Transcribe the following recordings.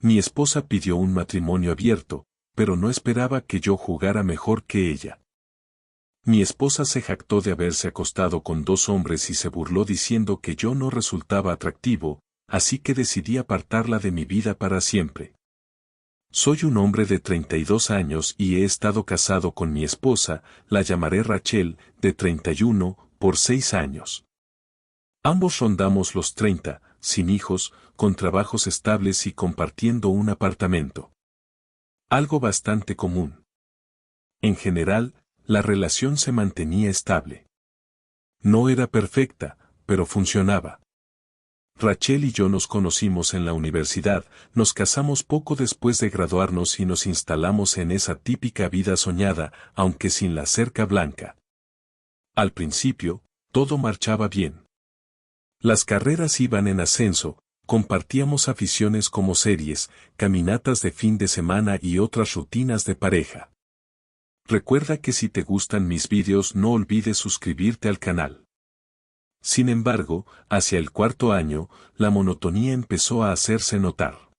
Mi esposa pidió un matrimonio abierto, pero no esperaba que yo jugara mejor que ella. Mi esposa se jactó de haberse acostado con 2 hombres y se burló diciendo que yo no resultaba atractivo, así que decidí apartarla de mi vida para siempre. Soy un hombre de 32 años y he estado casado con mi esposa, la llamaré Rachel, de 31, por 6 años. Ambos rondamos los 30, sin hijos, con trabajos estables y compartiendo un apartamento. Algo bastante común. En general, la relación se mantenía estable. No era perfecta, pero funcionaba. Rachel y yo nos conocimos en la universidad, nos casamos poco después de graduarnos y nos instalamos en esa típica vida soñada, aunque sin la cerca blanca. Al principio, todo marchaba bien. Las carreras iban en ascenso, compartíamos aficiones como series, caminatas de fin de semana y otras rutinas de pareja. Recuerda que si te gustan mis vídeos no olvides suscribirte al canal. Sin embargo, hacia el 4.º año, la monotonía empezó a hacerse notar.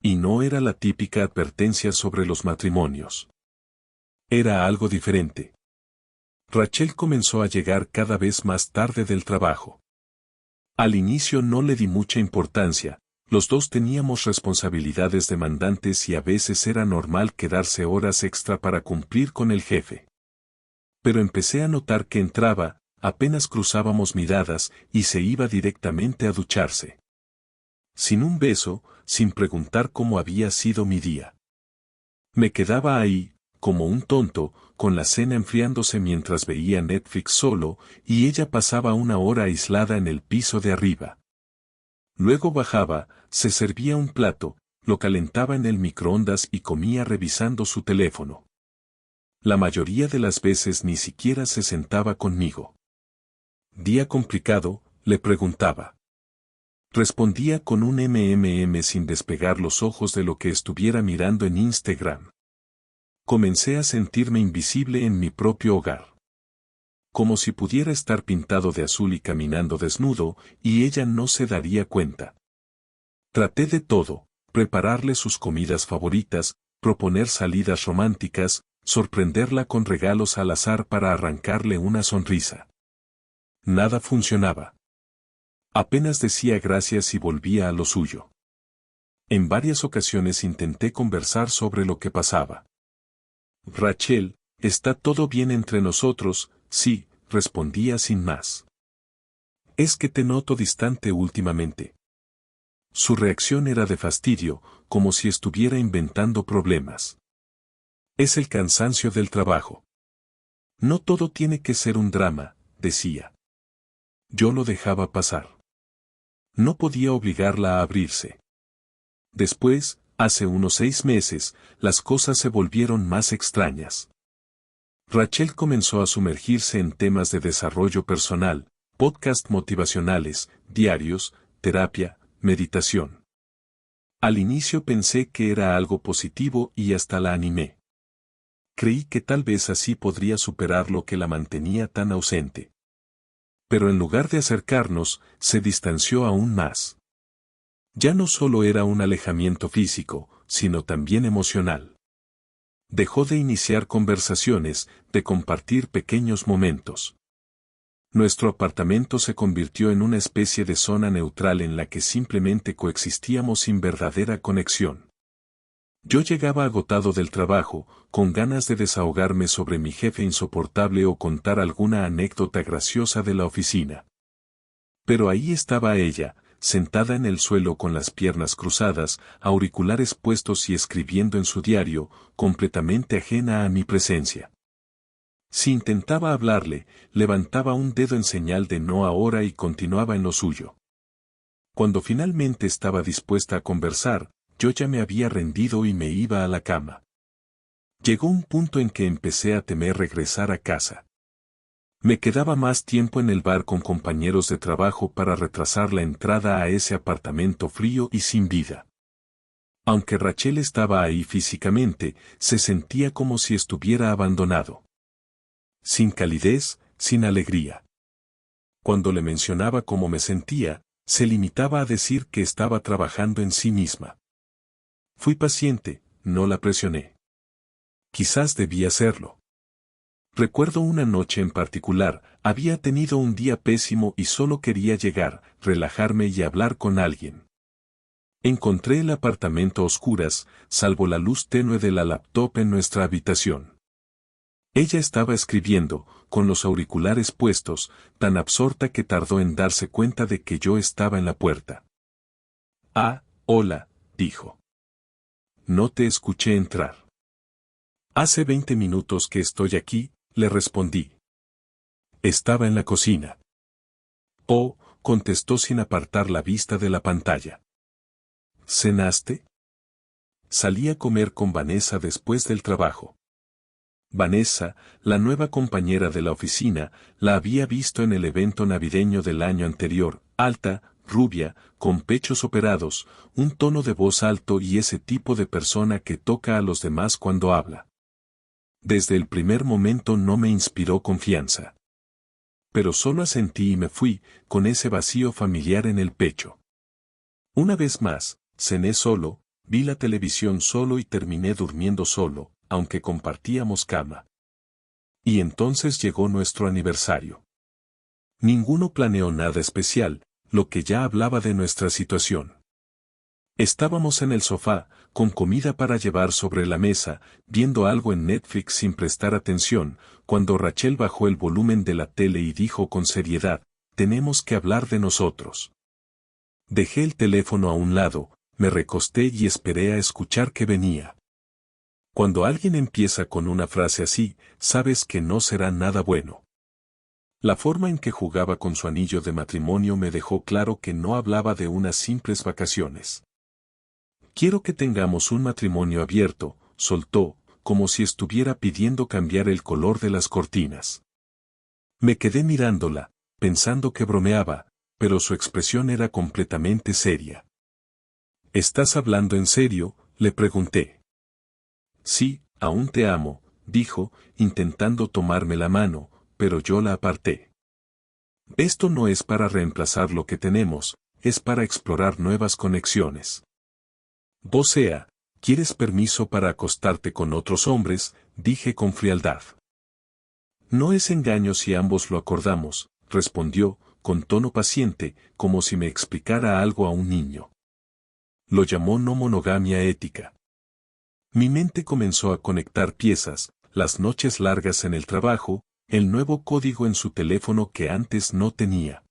Y no era la típica advertencia sobre los matrimonios. Era algo diferente. Rachel comenzó a llegar cada vez más tarde del trabajo. Al inicio no le di mucha importancia, los dos teníamos responsabilidades demandantes y a veces era normal quedarse horas extra para cumplir con el jefe. Pero empecé a notar que entraba, apenas cruzábamos miradas, y se iba directamente a ducharse. Sin un beso, sin preguntar cómo había sido mi día. Me quedaba ahí, como un tonto, con la cena enfriándose mientras veía Netflix solo, y ella pasaba una hora aislada en el piso de arriba. Luego bajaba, se servía un plato, lo calentaba en el microondas y comía revisando su teléfono. La mayoría de las veces ni siquiera se sentaba conmigo. ¿Día complicado?, le preguntaba. Respondía con un sin despegar los ojos de lo que estuviera mirando en Instagram. Comencé a sentirme invisible en mi propio hogar. Como si pudiera estar pintado de azul y caminando desnudo, y ella no se daría cuenta. Traté de todo, prepararle sus comidas favoritas, proponer salidas románticas, sorprenderla con regalos al azar para arrancarle una sonrisa. Nada funcionaba. Apenas decía gracias y volvía a lo suyo. En varias ocasiones intenté conversar sobre lo que pasaba. Rachel, ¿está todo bien entre nosotros? Sí, respondía sin más. Es que te noto distante últimamente. Su reacción era de fastidio, como si estuviera inventando problemas. Es el cansancio del trabajo. No todo tiene que ser un drama, decía. Yo lo dejaba pasar. No podía obligarla a abrirse. Después, hace unos 6 meses, las cosas se volvieron más extrañas. Rachel comenzó a sumergirse en temas de desarrollo personal, podcasts motivacionales, diarios, terapia, meditación. Al inicio pensé que era algo positivo y hasta la animé. Creí que tal vez así podría superar lo que la mantenía tan ausente. Pero en lugar de acercarnos, se distanció aún más. Ya no solo era un alejamiento físico, sino también emocional. Dejó de iniciar conversaciones, de compartir pequeños momentos. Nuestro apartamento se convirtió en una especie de zona neutral en la que simplemente coexistíamos sin verdadera conexión. Yo llegaba agotado del trabajo, con ganas de desahogarme sobre mi jefe insoportable o contar alguna anécdota graciosa de la oficina. Pero ahí estaba ella, sentada en el suelo con las piernas cruzadas, auriculares puestos y escribiendo en su diario, completamente ajena a mi presencia. Si intentaba hablarle, levantaba un dedo en señal de no ahora y continuaba en lo suyo. Cuando finalmente estaba dispuesta a conversar, yo ya me había rendido y me iba a la cama. Llegó un punto en que empecé a temer regresar a casa. Me quedaba más tiempo en el bar con compañeros de trabajo para retrasar la entrada a ese apartamento frío y sin vida. Aunque Rachel estaba ahí físicamente, se sentía como si estuviera abandonado. Sin calidez, sin alegría. Cuando le mencionaba cómo me sentía, se limitaba a decir que estaba trabajando en sí misma. Fui paciente, no la presioné. Quizás debía hacerlo. Recuerdo una noche en particular, había tenido un día pésimo y solo quería llegar, relajarme y hablar con alguien. Encontré el apartamento a oscuras, salvo la luz tenue de la laptop en nuestra habitación. Ella estaba escribiendo, con los auriculares puestos, tan absorta que tardó en darse cuenta de que yo estaba en la puerta. Ah, hola, dijo. No te escuché entrar. Hace 20 minutos que estoy aquí, le respondí. Estaba en la cocina. Oh, contestó sin apartar la vista de la pantalla. ¿Cenaste? Salí a comer con Vanessa después del trabajo. Vanessa, la nueva compañera de la oficina, la había visto en el evento navideño del año anterior, alta, rubia, con pechos operados, un tono de voz alto y ese tipo de persona que toca a los demás cuando habla. Desde el primer momento no me inspiró confianza. Pero solo asentí y me fui, con ese vacío familiar en el pecho. Una vez más, cené solo, vi la televisión solo y terminé durmiendo solo, aunque compartíamos cama. Y entonces llegó nuestro aniversario. Ninguno planeó nada especial, lo que ya hablaba de nuestra situación. Estábamos en el sofá, con comida para llevar sobre la mesa, viendo algo en Netflix sin prestar atención, cuando Rachel bajó el volumen de la tele y dijo con seriedad, tenemos que hablar de nosotros. Dejé el teléfono a un lado, me recosté y esperé a escuchar qué venía. Cuando alguien empieza con una frase así, sabes que no será nada bueno. La forma en que jugaba con su anillo de matrimonio me dejó claro que no hablaba de unas simples vacaciones. Quiero que tengamos un matrimonio abierto, soltó, como si estuviera pidiendo cambiar el color de las cortinas. Me quedé mirándola, pensando que bromeaba, pero su expresión era completamente seria. ¿Estás hablando en serio?, le pregunté. Sí, aún te amo, dijo, intentando tomarme la mano, pero yo la aparté. Esto no es para reemplazar lo que tenemos, es para explorar nuevas conexiones. Sea, ¿quieres permiso para acostarte con otros hombres?, dije con frialdad. No es engaño si ambos lo acordamos, respondió, con tono paciente, como si me explicara algo a un niño. Lo llamó no monogamia ética. Mi mente comenzó a conectar piezas, las noches largas en el trabajo, el nuevo código en su teléfono que antes no tenía.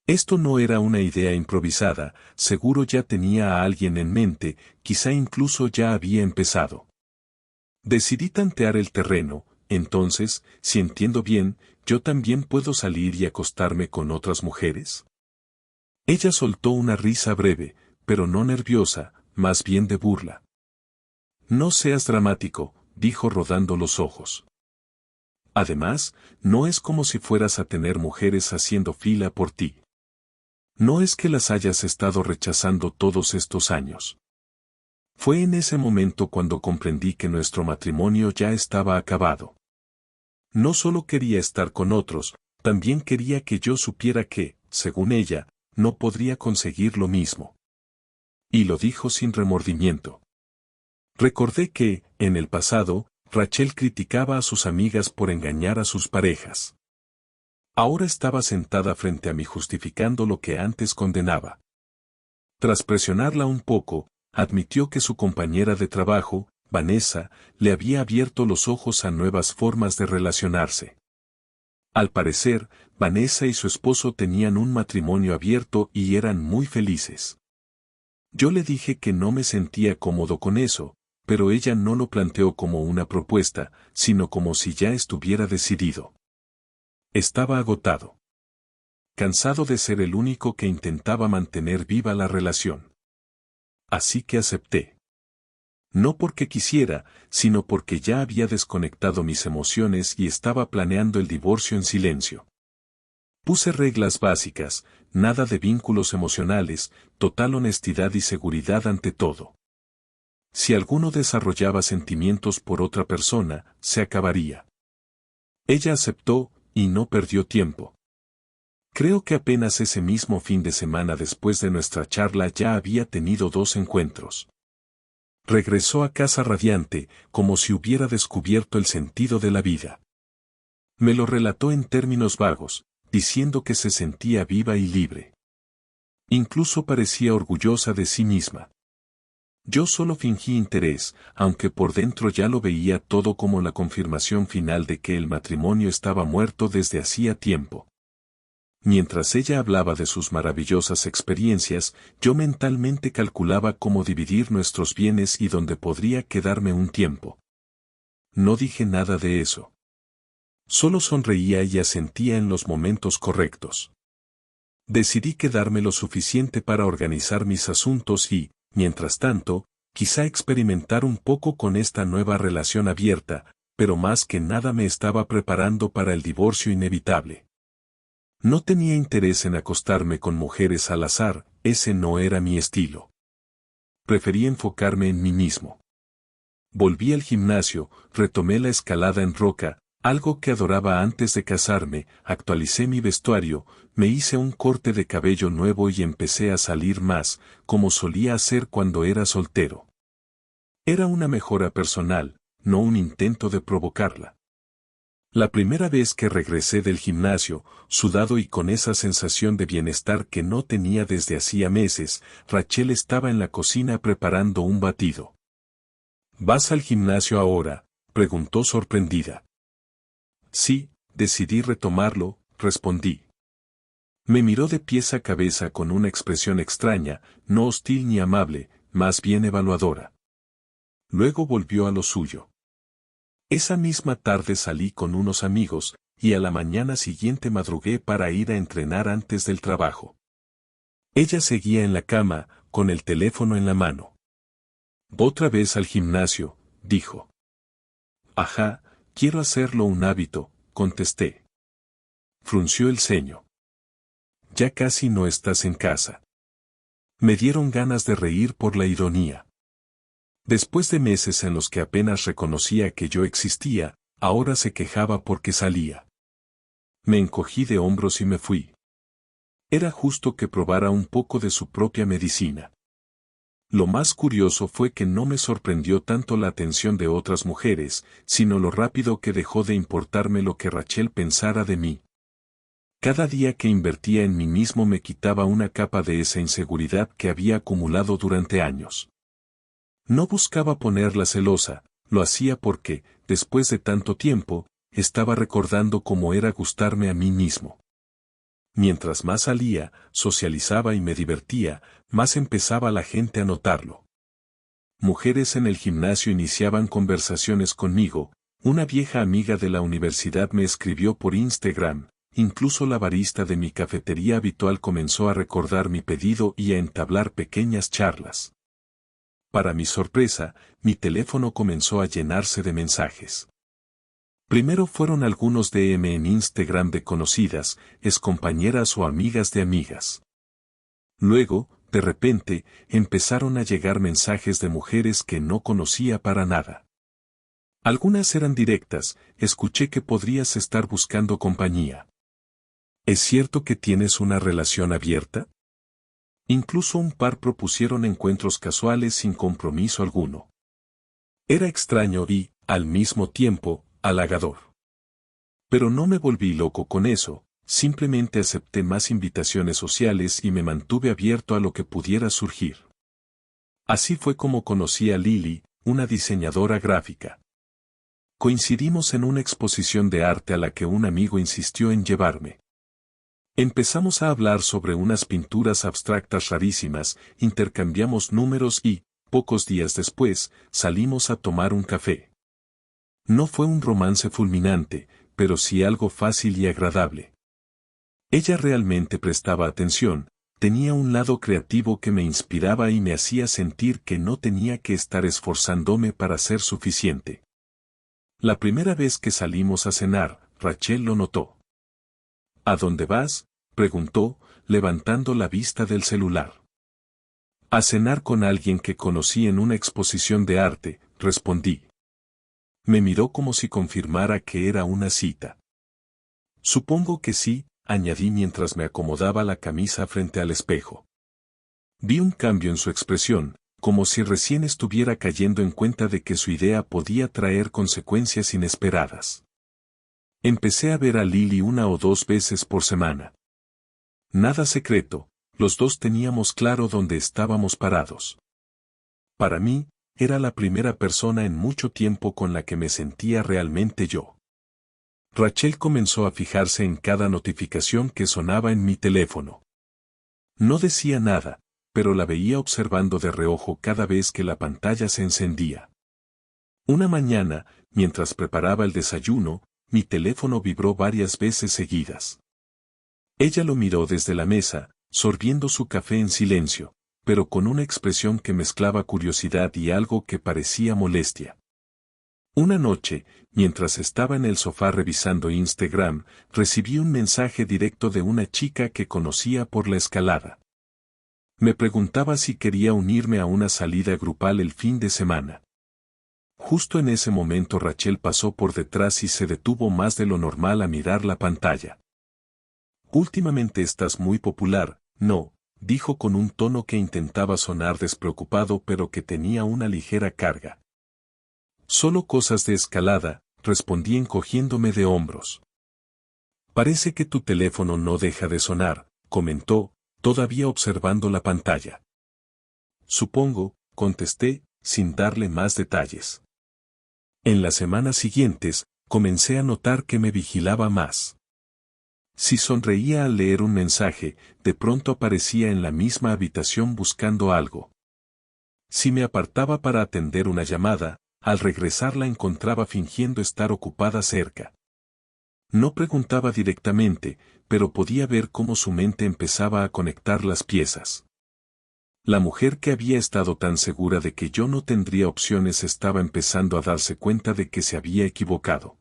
Esto no era una idea improvisada, seguro ya tenía a alguien en mente, quizá incluso ya había empezado. Decidí tantear el terreno, entonces, si entiendo bien, ¿yo también puedo salir y acostarme con otras mujeres? Ella soltó una risa breve, pero no nerviosa, más bien de burla. No seas dramático, dijo rodando los ojos. Además, no es como si fueras a tener mujeres haciendo fila por ti. No es que las hayas estado rechazando todos estos años. Fue en ese momento cuando comprendí que nuestro matrimonio ya estaba acabado. No solo quería estar con otros, también quería que yo supiera que, según ella, no podría conseguir lo mismo. Y lo dijo sin remordimiento. Recordé que, en el pasado, Rachel criticaba a sus amigas por engañar a sus parejas. Ahora estaba sentada frente a mí justificando lo que antes condenaba. Tras presionarla un poco, admitió que su compañera de trabajo, Vanessa, le había abierto los ojos a nuevas formas de relacionarse. Al parecer, Vanessa y su esposo tenían un matrimonio abierto y eran muy felices. Yo le dije que no me sentía cómodo con eso, pero ella no lo planteó como una propuesta, sino como si ya estuviera decidido. Estaba agotado. Cansado de ser el único que intentaba mantener viva la relación. Así que acepté. No porque quisiera, sino porque ya había desconectado mis emociones y estaba planeando el divorcio en silencio. Puse reglas básicas, nada de vínculos emocionales, total honestidad y seguridad ante todo. Si alguno desarrollaba sentimientos por otra persona, se acabaría. Ella aceptó, y no perdió tiempo. Creo que apenas ese mismo fin de semana después de nuestra charla ya había tenido 2 encuentros. Regresó a casa radiante, como si hubiera descubierto el sentido de la vida. Me lo relató en términos vagos, diciendo que se sentía viva y libre. Incluso parecía orgullosa de sí misma. Yo solo fingí interés, aunque por dentro ya lo veía todo como la confirmación final de que el matrimonio estaba muerto desde hacía tiempo. Mientras ella hablaba de sus maravillosas experiencias, yo mentalmente calculaba cómo dividir nuestros bienes y dónde podría quedarme un tiempo. No dije nada de eso. Solo sonreía y asentía en los momentos correctos. Decidí quedarme lo suficiente para organizar mis asuntos y, mientras tanto, quizá experimentar un poco con esta nueva relación abierta, pero más que nada me estaba preparando para el divorcio inevitable. No tenía interés en acostarme con mujeres al azar, ese no era mi estilo. Preferí enfocarme en mí mismo. Volví al gimnasio, retomé la escalada en roca, algo que adoraba antes de casarme, actualicé mi vestuario, me hice un corte de cabello nuevo y empecé a salir más, como solía hacer cuando era soltero. Era una mejora personal, no un intento de provocarla. La primera vez que regresé del gimnasio, sudado y con esa sensación de bienestar que no tenía desde hacía meses, Rachel estaba en la cocina preparando un batido. ¿Vas al gimnasio ahora?, preguntó sorprendida. Sí, decidí retomarlo, respondí. Me miró de pies a cabeza con una expresión extraña, no hostil ni amable, más bien evaluadora. Luego volvió a lo suyo. Esa misma tarde salí con unos amigos, y a la mañana siguiente madrugué para ir a entrenar antes del trabajo. Ella seguía en la cama, con el teléfono en la mano. «¿Otra vez al gimnasio?», dijo. «Ajá, quiero hacerlo un hábito», contesté. Frunció el ceño. «Ya casi no estás en casa». Me dieron ganas de reír por la ironía. Después de meses en los que apenas reconocía que yo existía, ahora se quejaba porque salía. Me encogí de hombros y me fui. Era justo que probara un poco de su propia medicina. Lo más curioso fue que no me sorprendió tanto la atención de otras mujeres, sino lo rápido que dejó de importarme lo que Rachel pensara de mí. Cada día que invertía en mí mismo me quitaba una capa de esa inseguridad que había acumulado durante años. No buscaba ponerla celosa, lo hacía porque, después de tanto tiempo, estaba recordando cómo era gustarme a mí mismo. Mientras más salía, socializaba y me divertía, más empezaba la gente a notarlo. Mujeres en el gimnasio iniciaban conversaciones conmigo, una vieja amiga de la universidad me escribió por Instagram, incluso la barista de mi cafetería habitual comenzó a recordar mi pedido y a entablar pequeñas charlas. Para mi sorpresa, mi teléfono comenzó a llenarse de mensajes. Primero fueron algunos DM en Instagram de conocidas, excompañeras o amigas de amigas. Luego, de repente, empezaron a llegar mensajes de mujeres que no conocía para nada. Algunas eran directas, escuché que podrías estar buscando compañía. ¿Es cierto que tienes una relación abierta? Incluso un par propusieron encuentros casuales sin compromiso alguno. Era extraño y, al mismo tiempo, halagador. Pero no me volví loco con eso, simplemente acepté más invitaciones sociales y me mantuve abierto a lo que pudiera surgir. Así fue como conocí a Lily, una diseñadora gráfica. Coincidimos en una exposición de arte a la que un amigo insistió en llevarme. Empezamos a hablar sobre unas pinturas abstractas rarísimas, intercambiamos números y, pocos días después, salimos a tomar un café. No fue un romance fulminante, pero sí algo fácil y agradable. Ella realmente prestaba atención, tenía un lado creativo que me inspiraba y me hacía sentir que no tenía que estar esforzándome para ser suficiente. La primera vez que salimos a cenar, Rachel lo notó. ¿A dónde vas?, preguntó, levantando la vista del celular. A cenar con alguien que conocí en una exposición de arte, respondí. Me miró como si confirmara que era una cita. Supongo que sí, añadí mientras me acomodaba la camisa frente al espejo. Vi un cambio en su expresión, como si recién estuviera cayendo en cuenta de que su idea podía traer consecuencias inesperadas. Empecé a ver a Lily 1 o 2 veces por semana. Nada secreto, los dos teníamos claro dónde estábamos parados. Para mí, era la primera persona en mucho tiempo con la que me sentía realmente yo. Rachel comenzó a fijarse en cada notificación que sonaba en mi teléfono. No decía nada, pero la veía observando de reojo cada vez que la pantalla se encendía. Una mañana, mientras preparaba el desayuno, mi teléfono vibró varias veces seguidas. Ella lo miró desde la mesa, sorbiendo su café en silencio, pero con una expresión que mezclaba curiosidad y algo que parecía molestia. Una noche, mientras estaba en el sofá revisando Instagram, recibí un mensaje directo de una chica que conocía por la escalada. Me preguntaba si quería unirme a una salida grupal el fin de semana. Justo en ese momento Rachel pasó por detrás y se detuvo más de lo normal a mirar la pantalla. Últimamente estás muy popular, ¿no?, dijo con un tono que intentaba sonar despreocupado pero que tenía una ligera carga. Solo cosas de escalada, respondí encogiéndome de hombros. Parece que tu teléfono no deja de sonar, comentó, todavía observando la pantalla. Supongo, contesté, sin darle más detalles. En las semanas siguientes, comencé a notar que me vigilaba más. Si sonreía al leer un mensaje, de pronto aparecía en la misma habitación buscando algo. Si me apartaba para atender una llamada, al regresar la encontraba fingiendo estar ocupada cerca. No preguntaba directamente, pero podía ver cómo su mente empezaba a conectar las piezas. La mujer que había estado tan segura de que yo no tendría opciones estaba empezando a darse cuenta de que se había equivocado.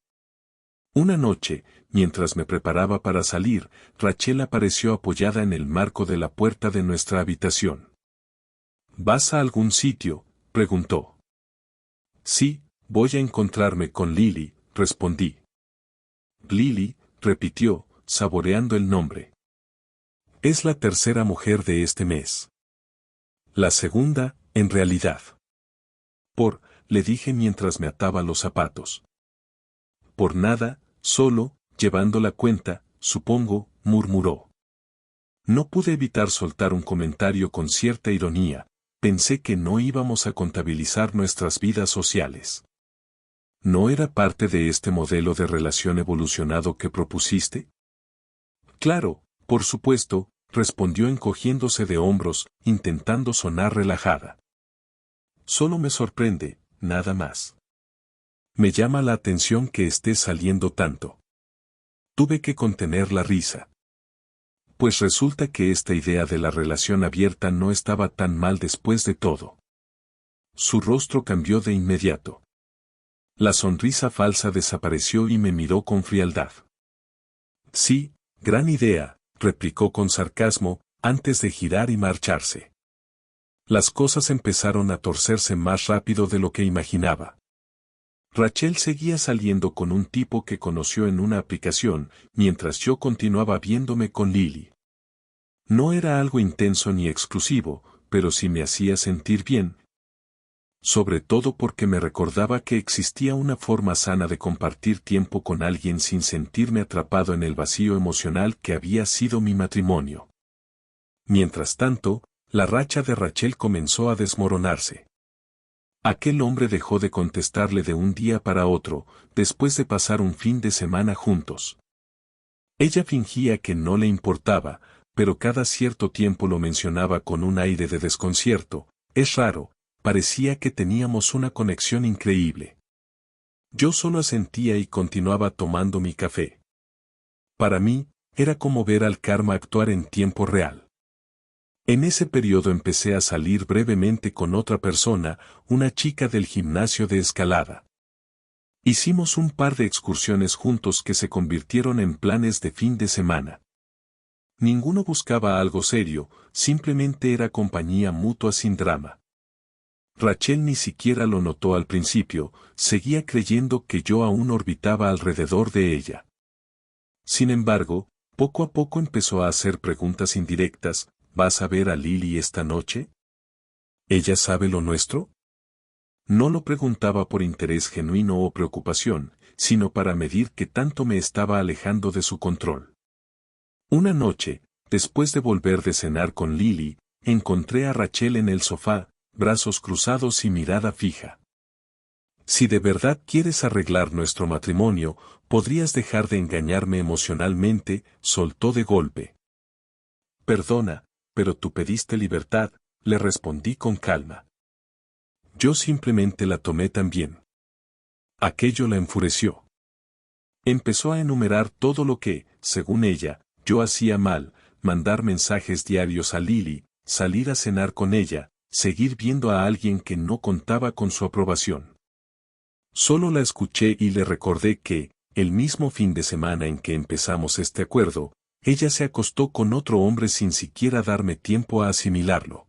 Una noche, mientras me preparaba para salir, Rachel apareció apoyada en el marco de la puerta de nuestra habitación. ¿Vas a algún sitio?, preguntó. Sí, voy a encontrarme con Lily, respondí. Lily, repitió, saboreando el nombre. Es la tercera mujer de este mes. La segunda, en realidad. Le dije mientras me ataba los zapatos. Por nada, solo, llevando la cuenta, supongo, murmuró. No pude evitar soltar un comentario con cierta ironía, pensé que no íbamos a contabilizar nuestras vidas sociales. ¿No era parte de este modelo de relación evolucionado que propusiste? Claro, por supuesto, respondió encogiéndose de hombros, intentando sonar relajada. Solo me sorprende, nada más. Me llama la atención que estés saliendo tanto. Tuve que contener la risa. Pues resulta que esta idea de la relación abierta no estaba tan mal después de todo. Su rostro cambió de inmediato. La sonrisa falsa desapareció y me miró con frialdad. Sí, gran idea, replicó con sarcasmo, antes de girar y marcharse. Las cosas empezaron a torcerse más rápido de lo que imaginaba. Rachel seguía saliendo con un tipo que conoció en una aplicación, mientras yo continuaba viéndome con Lily. No era algo intenso ni exclusivo, pero sí me hacía sentir bien. Sobre todo porque me recordaba que existía una forma sana de compartir tiempo con alguien sin sentirme atrapado en el vacío emocional que había sido mi matrimonio. Mientras tanto, la racha de Rachel comenzó a desmoronarse. Aquel hombre dejó de contestarle de un día para otro, después de pasar un fin de semana juntos. Ella fingía que no le importaba, pero cada cierto tiempo lo mencionaba con un aire de desconcierto. Es raro, parecía que teníamos una conexión increíble. Yo solo asentía y continuaba tomando mi café. Para mí, era como ver al karma actuar en tiempo real. En ese periodo empecé a salir brevemente con otra persona, una chica del gimnasio de escalada. Hicimos un par de excursiones juntos que se convirtieron en planes de fin de semana. Ninguno buscaba algo serio, simplemente era compañía mutua sin drama. Rachel ni siquiera lo notó al principio, seguía creyendo que yo aún orbitaba alrededor de ella. Sin embargo, poco a poco empezó a hacer preguntas indirectas. ¿Vas a ver a Lily esta noche? ¿Ella sabe lo nuestro? No lo preguntaba por interés genuino o preocupación, sino para medir qué tanto me estaba alejando de su control. Una noche, después de volver de cenar con Lily, encontré a Rachel en el sofá, brazos cruzados y mirada fija. Si de verdad quieres arreglar nuestro matrimonio, podrías dejar de engañarme emocionalmente, soltó de golpe. Perdona, pero tú pediste libertad, le respondí con calma. Yo simplemente la tomé también. Aquello la enfureció. Empezó a enumerar todo lo que, según ella, yo hacía mal, mandar mensajes diarios a Lily, salir a cenar con ella, seguir viendo a alguien que no contaba con su aprobación. Solo la escuché y le recordé que, el mismo fin de semana en que empezamos este acuerdo, ella se acostó con otro hombre sin siquiera darme tiempo a asimilarlo.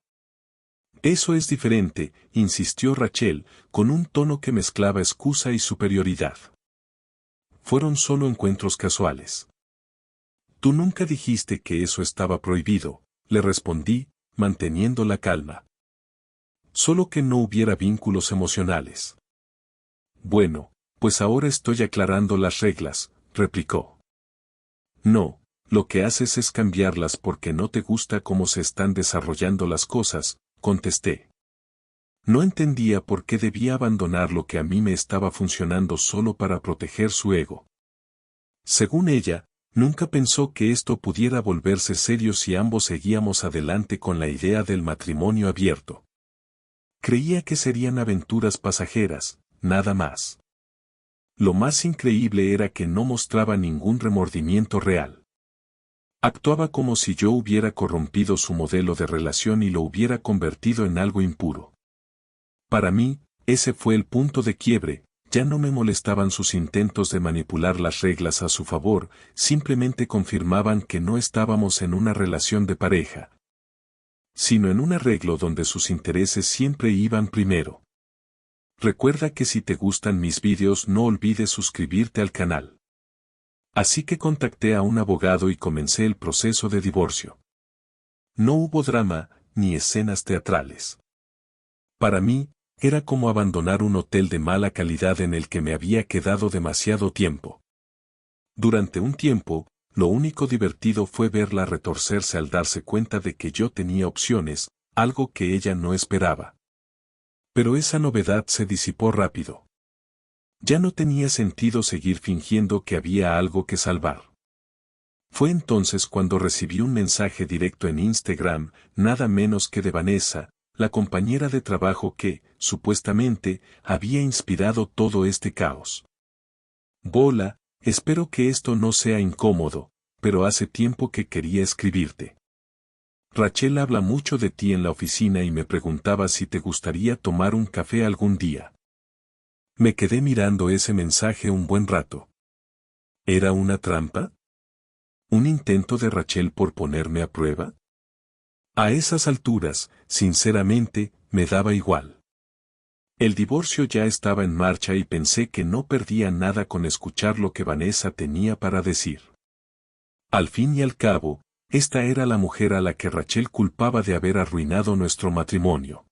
Eso es diferente, insistió Rachel, con un tono que mezclaba excusa y superioridad. Fueron solo encuentros casuales. Tú nunca dijiste que eso estaba prohibido, le respondí, manteniendo la calma. Solo que no hubiera vínculos emocionales. Bueno, pues ahora estoy aclarando las reglas, replicó. No, lo que haces es cambiarlas porque no te gusta cómo se están desarrollando las cosas, contesté. No entendía por qué debía abandonar lo que a mí me estaba funcionando solo para proteger su ego. Según ella, nunca pensó que esto pudiera volverse serio si ambos seguíamos adelante con la idea del matrimonio abierto. Creía que serían aventuras pasajeras, nada más. Lo más increíble era que no mostraba ningún remordimiento real. Actuaba como si yo hubiera corrompido su modelo de relación y lo hubiera convertido en algo impuro. Para mí, ese fue el punto de quiebre. Ya no me molestaban sus intentos de manipular las reglas a su favor, simplemente confirmaban que no estábamos en una relación de pareja, sino en un arreglo donde sus intereses siempre iban primero. Recuerda que si te gustan mis vídeos no olvides suscribirte al canal. Así que contacté a un abogado y comencé el proceso de divorcio. No hubo drama, ni escenas teatrales. Para mí, era como abandonar un hotel de mala calidad en el que me había quedado demasiado tiempo. Durante un tiempo, lo único divertido fue verla retorcerse al darse cuenta de que yo tenía opciones, algo que ella no esperaba. Pero esa novedad se disipó rápido. Ya no tenía sentido seguir fingiendo que había algo que salvar. Fue entonces cuando recibí un mensaje directo en Instagram, nada menos que de Vanessa, la compañera de trabajo que, supuestamente, había inspirado todo este caos. Bola, espero que esto no sea incómodo, pero hace tiempo que quería escribirte. Rachel habla mucho de ti en la oficina y me preguntaba si te gustaría tomar un café algún día. Me quedé mirando ese mensaje un buen rato. ¿Era una trampa? ¿Un intento de Rachel por ponerme a prueba? A esas alturas, sinceramente, me daba igual. El divorcio ya estaba en marcha y pensé que no perdía nada con escuchar lo que Vanessa tenía para decir. Al fin y al cabo, esta era la mujer a la que Rachel culpaba de haber arruinado nuestro matrimonio.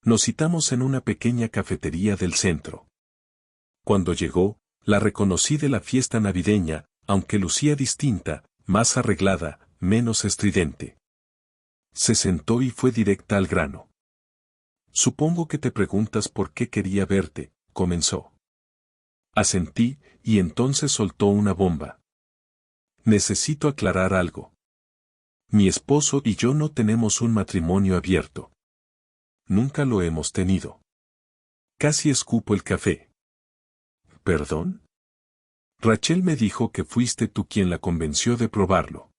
Nos citamos en una pequeña cafetería del centro. Cuando llegó, la reconocí de la fiesta navideña, aunque lucía distinta, más arreglada, menos estridente. Se sentó y fue directa al grano. Supongo que te preguntas por qué quería verte, comenzó. Asentí, y entonces soltó una bomba. Necesito aclarar algo. Mi esposo y yo no tenemos un matrimonio abierto. Nunca lo hemos tenido. Casi escupo el café. ¿Perdón? Rachel me dijo que fuiste tú quien la convenció de probarlo.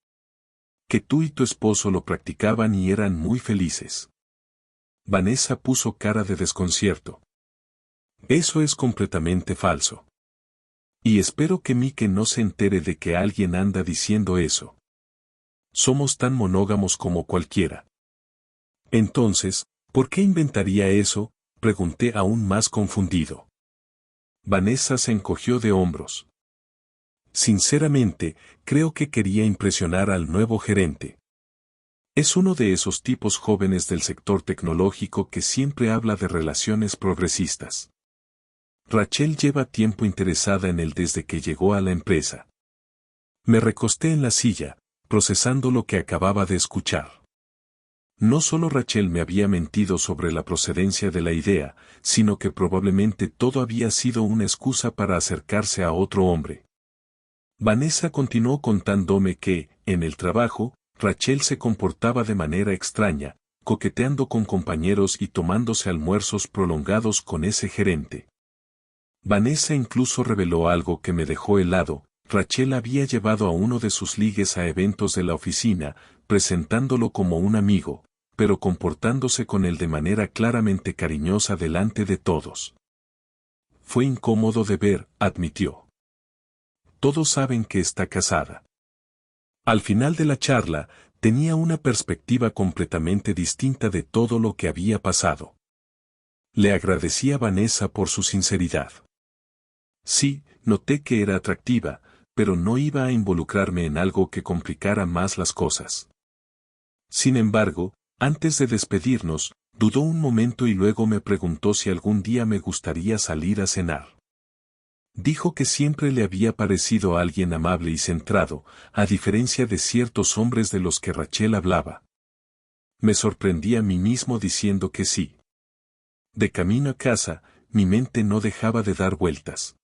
Que tú y tu esposo lo practicaban y eran muy felices. Vanessa puso cara de desconcierto. Eso es completamente falso. Y espero que Mike no se entere de que alguien anda diciendo eso. Somos tan monógamos como cualquiera. Entonces, ¿por qué inventaría eso?, pregunté aún más confundido. Vanessa se encogió de hombros. Sinceramente, creo que quería impresionar al nuevo gerente. Es uno de esos tipos jóvenes del sector tecnológico que siempre habla de relaciones progresistas. Rachel lleva tiempo interesada en él desde que llegó a la empresa. Me recosté en la silla, procesando lo que acababa de escuchar. No solo Rachel me había mentido sobre la procedencia de la idea, sino que probablemente todo había sido una excusa para acercarse a otro hombre. Vanessa continuó contándome que, en el trabajo, Rachel se comportaba de manera extraña, coqueteando con compañeros y tomándose almuerzos prolongados con ese gerente. Vanessa incluso reveló algo que me dejó helado. Rachel había llevado a uno de sus ligues a eventos de la oficina, presentándolo como un amigo, pero comportándose con él de manera claramente cariñosa delante de todos. Fue incómodo de ver, admitió. Todos saben que está casada. Al final de la charla, tenía una perspectiva completamente distinta de todo lo que había pasado. Le agradecí a Vanessa por su sinceridad. Sí, noté que era atractiva, pero no iba a involucrarme en algo que complicara más las cosas. Sin embargo, antes de despedirnos, dudó un momento y luego me preguntó si algún día me gustaría salir a cenar. Dijo que siempre le había parecido alguien amable y centrado, a diferencia de ciertos hombres de los que Rachel hablaba. Me sorprendí a mí mismo diciendo que sí. De camino a casa, mi mente no dejaba de dar vueltas.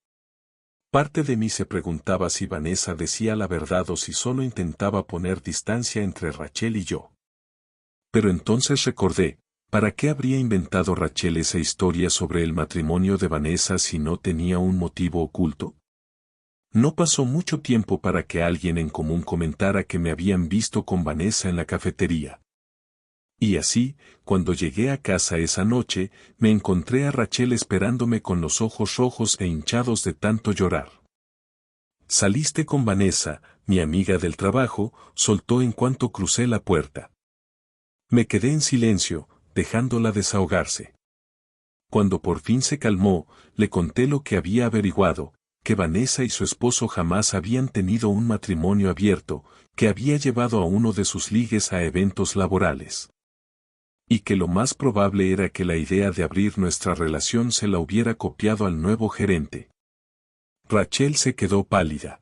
Parte de mí se preguntaba si Vanessa decía la verdad o si solo intentaba poner distancia entre Rachel y yo. Pero entonces recordé, ¿para qué habría inventado Rachel esa historia sobre el matrimonio de Vanessa si no tenía un motivo oculto? No pasó mucho tiempo para que alguien en común comentara que me habían visto con Vanessa en la cafetería. Y así, cuando llegué a casa esa noche, me encontré a Rachel esperándome con los ojos rojos e hinchados de tanto llorar. «Saliste con Vanessa, mi amiga del trabajo», soltó en cuanto crucé la puerta. Me quedé en silencio, dejándola desahogarse. Cuando por fin se calmó, le conté lo que había averiguado, que Vanessa y su esposo jamás habían tenido un matrimonio abierto, que había llevado a uno de sus ligues a eventos laborales. Y que lo más probable era que la idea de abrir nuestra relación se la hubiera copiado al nuevo gerente. Rachel se quedó pálida.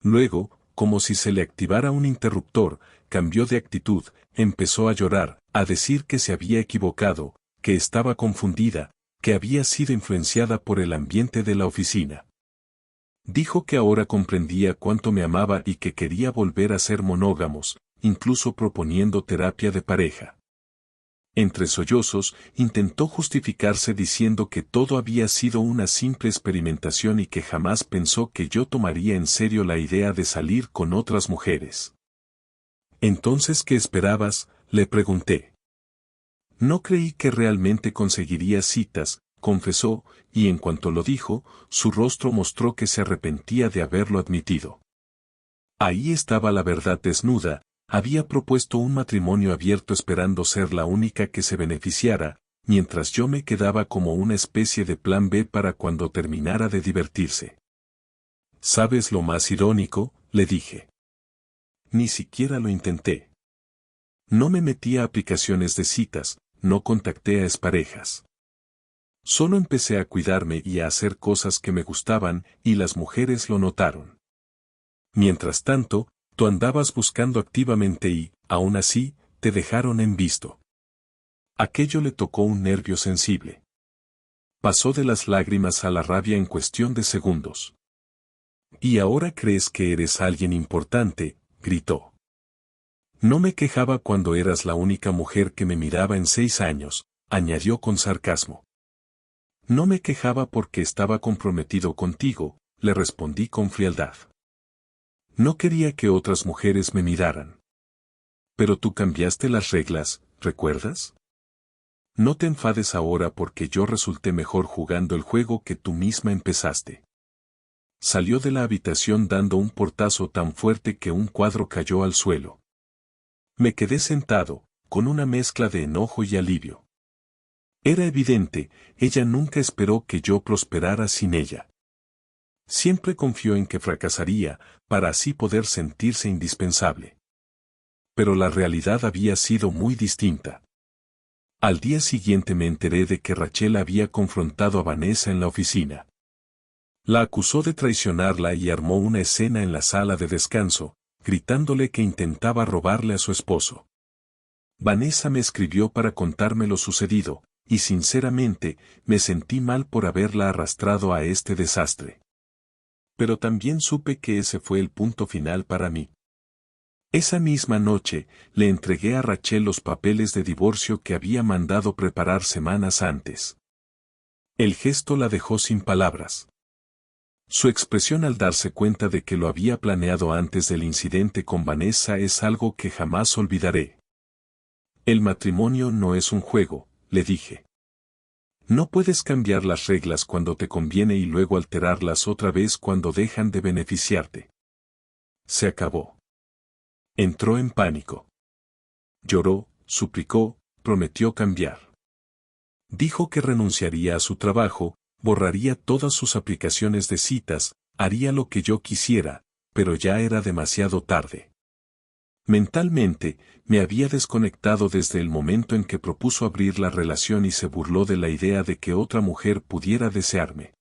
Luego, como si se le activara un interruptor, cambió de actitud, empezó a llorar, a decir que se había equivocado, que estaba confundida, que había sido influenciada por el ambiente de la oficina. Dijo que ahora comprendía cuánto me amaba y que quería volver a ser monógamos, incluso proponiendo terapia de pareja. Entre sollozos, intentó justificarse diciendo que todo había sido una simple experimentación y que jamás pensó que yo tomaría en serio la idea de salir con otras mujeres. «¿Entonces qué esperabas?», le pregunté. «No creí que realmente conseguiría citas», confesó, y en cuanto lo dijo, su rostro mostró que se arrepentía de haberlo admitido. Ahí estaba la verdad desnuda. Había propuesto un matrimonio abierto esperando ser la única que se beneficiara, mientras yo me quedaba como una especie de plan B para cuando terminara de divertirse. «¿Sabes lo más irónico?», le dije. «Ni siquiera lo intenté. No me metí a aplicaciones de citas, no contacté a exparejas. Solo empecé a cuidarme y a hacer cosas que me gustaban, y las mujeres lo notaron. Mientras tanto, tú andabas buscando activamente y, aún así, te dejaron en visto». Aquello le tocó un nervio sensible. Pasó de las lágrimas a la rabia en cuestión de segundos. «¿Y ahora crees que eres alguien importante?», gritó. «No me quejaba cuando eras la única mujer que me miraba en 6 años», añadió con sarcasmo. «No me quejaba porque estaba comprometido contigo», le respondí con frialdad. «No quería que otras mujeres me miraran». «Pero tú cambiaste las reglas, ¿recuerdas? No te enfades ahora porque yo resulté mejor jugando el juego que tú misma empezaste». Salió de la habitación dando un portazo tan fuerte que un cuadro cayó al suelo. Me quedé sentado, con una mezcla de enojo y alivio. Era evidente, ella nunca esperó que yo prosperara sin ella. Siempre confió en que fracasaría, para así poder sentirse indispensable. Pero la realidad había sido muy distinta. Al día siguiente me enteré de que Rachel había confrontado a Vanessa en la oficina. La acusó de traicionarla y armó una escena en la sala de descanso, gritándole que intentaba robarle a su esposo. Vanessa me escribió para contarme lo sucedido, y sinceramente, me sentí mal por haberla arrastrado a este desastre. Pero también supe que ese fue el punto final para mí. Esa misma noche, le entregué a Rachel los papeles de divorcio que había mandado preparar semanas antes. El gesto la dejó sin palabras. Su expresión al darse cuenta de que lo había planeado antes del incidente con Vanessa es algo que jamás olvidaré. El matrimonio no es un juego, le dije. No puedes cambiar las reglas cuando te conviene y luego alterarlas otra vez cuando dejan de beneficiarte. Se acabó. Entró en pánico. Lloró, suplicó, prometió cambiar. Dijo que renunciaría a su trabajo, borraría todas sus aplicaciones de citas, haría lo que yo quisiera, pero ya era demasiado tarde. Mentalmente, me había desconectado desde el momento en que propuso abrir la relación y se burló de la idea de que otra mujer pudiera desearme.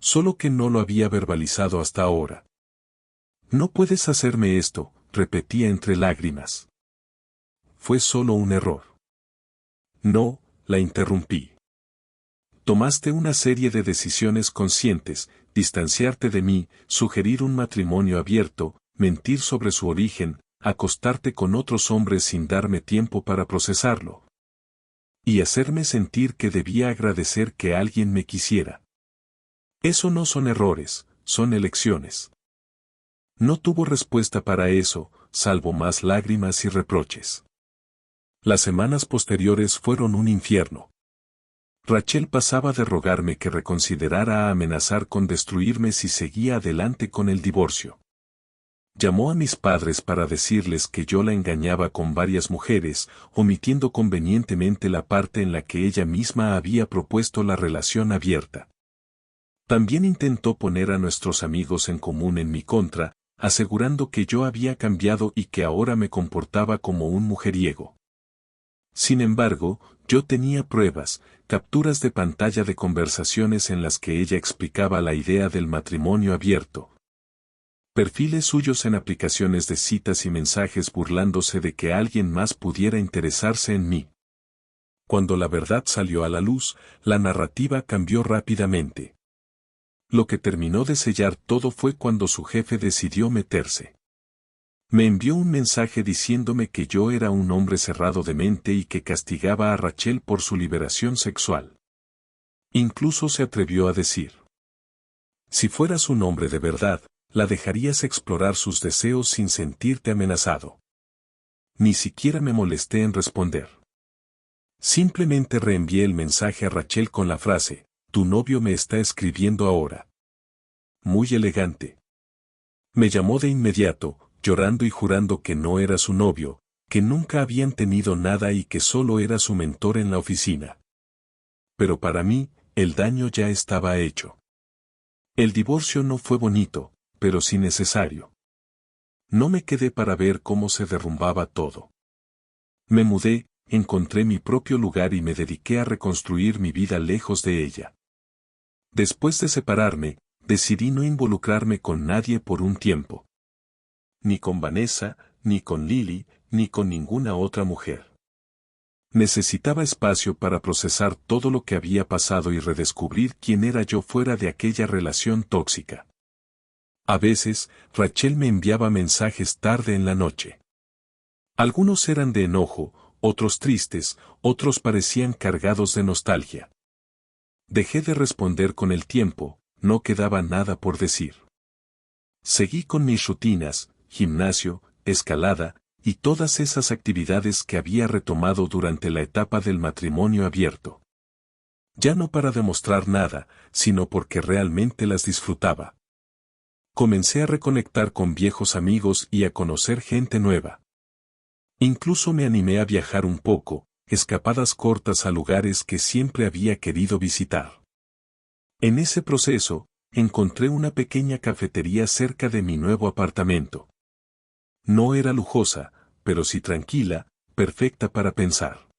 Solo que no lo había verbalizado hasta ahora. No puedes hacerme esto, repetía entre lágrimas. Fue solo un error. No, la interrumpí. Tomaste una serie de decisiones conscientes, distanciarte de mí, sugerir un matrimonio abierto, mentir sobre su origen, acostarte con otros hombres sin darme tiempo para procesarlo. Y hacerme sentir que debía agradecer que alguien me quisiera. Eso no son errores, son elecciones. No tuvo respuesta para eso, salvo más lágrimas y reproches. Las semanas posteriores fueron un infierno. Rachel pasaba de rogarme que reconsiderara a amenazar con destruirme si seguía adelante con el divorcio. Llamó a mis padres para decirles que yo la engañaba con varias mujeres, omitiendo convenientemente la parte en la que ella misma había propuesto la relación abierta. También intentó poner a nuestros amigos en común en mi contra, asegurando que yo había cambiado y que ahora me comportaba como un mujeriego. Sin embargo, yo tenía pruebas, capturas de pantalla de conversaciones en las que ella explicaba la idea del matrimonio abierto. Perfiles suyos en aplicaciones de citas y mensajes burlándose de que alguien más pudiera interesarse en mí. Cuando la verdad salió a la luz, la narrativa cambió rápidamente. Lo que terminó de sellar todo fue cuando su jefe decidió meterse. Me envió un mensaje diciéndome que yo era un hombre cerrado de mente y que castigaba a Rachel por su liberación sexual. Incluso se atrevió a decir: si fueras un hombre de verdad, la dejarías explorar sus deseos sin sentirte amenazado. Ni siquiera me molesté en responder. Simplemente reenvié el mensaje a Rachel con la frase: tu novio me está escribiendo ahora. Muy elegante. Me llamó de inmediato, llorando y jurando que no era su novio, que nunca habían tenido nada y que solo era su mentor en la oficina. Pero para mí, el daño ya estaba hecho. El divorcio no fue bonito, pero sí necesario. No me quedé para ver cómo se derrumbaba todo. Me mudé, encontré mi propio lugar y me dediqué a reconstruir mi vida lejos de ella. Después de separarme, decidí no involucrarme con nadie por un tiempo. Ni con Vanessa, ni con Lily, ni con ninguna otra mujer. Necesitaba espacio para procesar todo lo que había pasado y redescubrir quién era yo fuera de aquella relación tóxica. A veces, Rachel me enviaba mensajes tarde en la noche. Algunos eran de enojo, otros tristes, otros parecían cargados de nostalgia. Dejé de responder con el tiempo, no quedaba nada por decir. Seguí con mis rutinas, gimnasio, escalada, y todas esas actividades que había retomado durante la etapa del matrimonio abierto. Ya no para demostrar nada, sino porque realmente las disfrutaba. Comencé a reconectar con viejos amigos y a conocer gente nueva. Incluso me animé a viajar un poco, escapadas cortas a lugares que siempre había querido visitar. En ese proceso, encontré una pequeña cafetería cerca de mi nuevo apartamento. No era lujosa, pero sí tranquila, perfecta para pensar.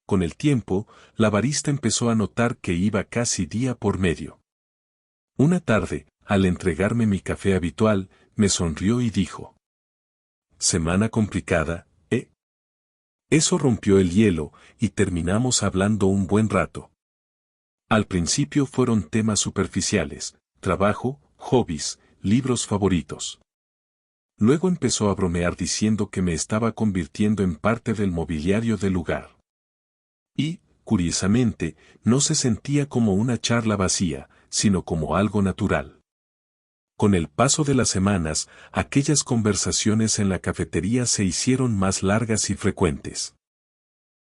Con el tiempo, la barista empezó a notar que iba casi día por medio. Una tarde, al entregarme mi café habitual, me sonrió y dijo: «Semana complicada, ¿eh?». Eso rompió el hielo, y terminamos hablando un buen rato. Al principio fueron temas superficiales: trabajo, hobbies, libros favoritos. Luego empezó a bromear diciendo que me estaba convirtiendo en parte del mobiliario del lugar. Y, curiosamente, no se sentía como una charla vacía, sino como algo natural. Con el paso de las semanas, aquellas conversaciones en la cafetería se hicieron más largas y frecuentes.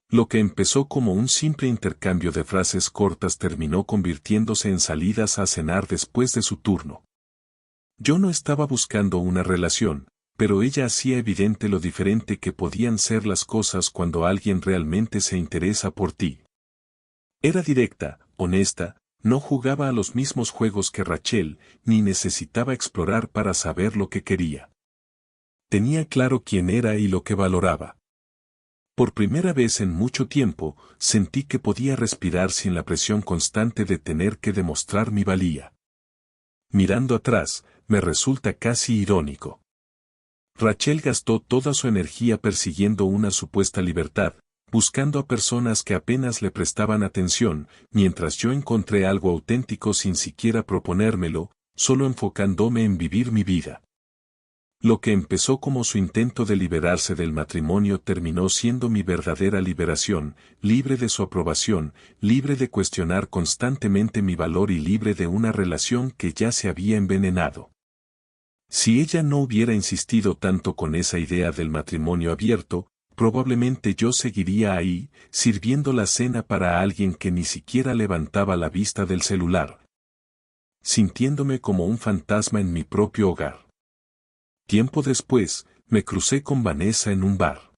Lo que empezó como un simple intercambio de frases cortas terminó convirtiéndose en salidas a cenar después de su turno. Yo no estaba buscando una relación, pero ella hacía evidente lo diferente que podían ser las cosas cuando alguien realmente se interesa por ti. Era directa, honesta, no jugaba a los mismos juegos que Rachel, ni necesitaba explorar para saber lo que quería. Tenía claro quién era y lo que valoraba. Por primera vez en mucho tiempo, sentí que podía respirar sin la presión constante de tener que demostrar mi valía. Mirando atrás, me resulta casi irónico. Rachel gastó toda su energía persiguiendo una supuesta libertad, buscando a personas que apenas le prestaban atención, mientras yo encontré algo auténtico sin siquiera proponérmelo, solo enfocándome en vivir mi vida. Lo que empezó como su intento de liberarse del matrimonio terminó siendo mi verdadera liberación, libre de su aprobación, libre de cuestionar constantemente mi valor y libre de una relación que ya se había envenenado. Si ella no hubiera insistido tanto con esa idea del matrimonio abierto, probablemente yo seguiría ahí, sirviendo la cena para alguien que ni siquiera levantaba la vista del celular, sintiéndome como un fantasma en mi propio hogar. Tiempo después, me crucé con Vanessa en un bar.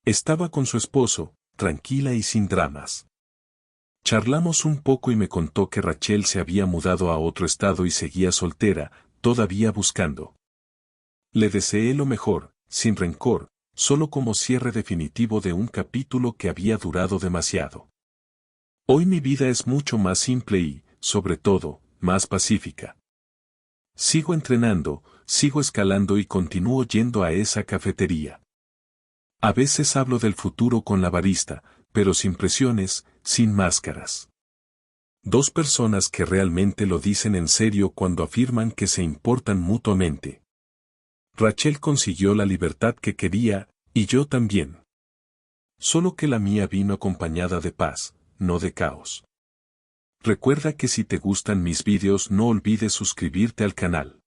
Estaba con su esposo, tranquila y sin dramas. Charlamos un poco y me contó que Rachel se había mudado a otro estado y seguía soltera, todavía buscando. Le deseé lo mejor, sin rencor, solo como cierre definitivo de un capítulo que había durado demasiado. Hoy mi vida es mucho más simple y, sobre todo, más pacífica. Sigo entrenando, sigo escalando y continúo yendo a esa cafetería. A veces hablo del futuro con la barista, pero sin presiones, sin máscaras. Dos personas que realmente lo dicen en serio cuando afirman que se importan mutuamente. Rachel consiguió la libertad que quería, y yo también. Solo que la mía vino acompañada de paz, no de caos. Recuerda que si te gustan mis vídeos no olvides suscribirte al canal.